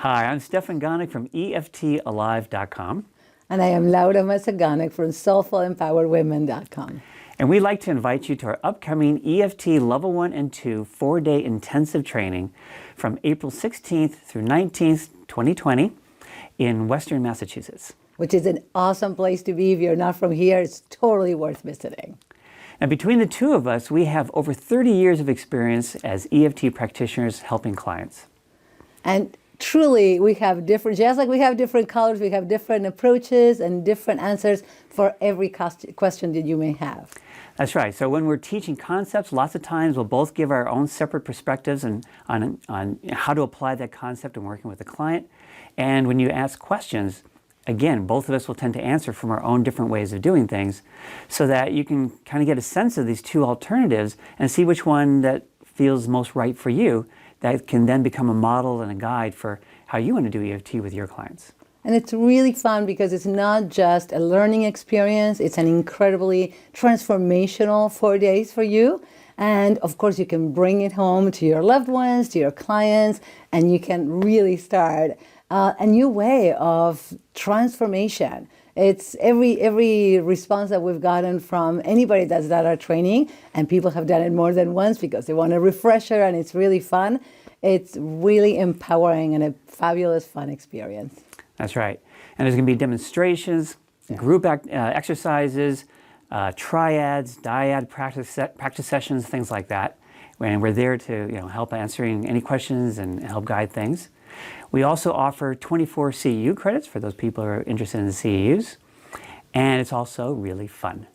Hi, I'm Stefan Gonick from EFTalive.com. And I am Laura Mazaganek from SoulfulEmpoweredWomen.com. And we'd like to invite you to our upcoming EFT Level 1 and 2 4-day intensive training from April 16th through 19th, 2020 in Western Massachusetts. Which is an awesome place to be. If you're not from here, it's totally worth visiting. And between the two of us, we have over 30 years of experience as EFT practitioners helping clients. And truly, we have different, just like we have different colors, we have different approaches and different answers for every question that you may have. That's right. So when we're teaching concepts, lots of times we'll both give our own separate perspectives on how to apply that concept in working with the client. And when you ask questions, again, both of us will tend to answer from our own different ways of doing things so that you can kind of get a sense of these two alternatives and see which one that feels most right for you. That can then become a model and a guide for how you want to do EFT with your clients. And it's really fun because it's not just a learning experience, it's an incredibly transformational 4 days for you. And of course, you can bring it home to your loved ones, to your clients, and you can really start a new way of transformation. It's every response that we've gotten from anybody that's done our training, and people have done it more than once because they want a refresher and it's really fun. It's really empowering and a fabulous, fun experience. That's right. And there's going to be demonstrations, group exercises, triads, dyad practice sessions, things like that. And we're there to help answering any questions and help guide things. We also offer 24 CEU credits for those people who are interested in the CEUs. And it's also really fun.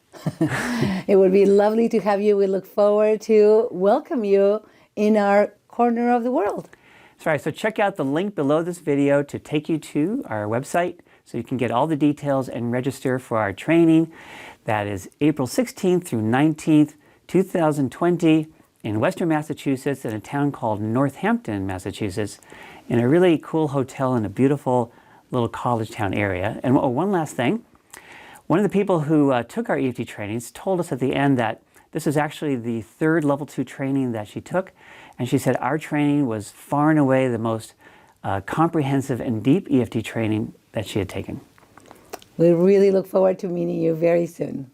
It would be lovely to have you. We look forward to welcome you in our corner of the world. That's right. So check out the link below this video to take you to our website so you can get all the details and register for our training. That is April 16th through 19th, 2020 in Western Massachusetts in a town called Northampton, Massachusetts, in a really cool hotel in a beautiful little college town area. And one last thing, one of the people who took our EFT trainings told us at the end that this is actually the third level 2 training that she took. And she said our training was far and away the most comprehensive and deep EFT training that she had taken. We really look forward to meeting you very soon.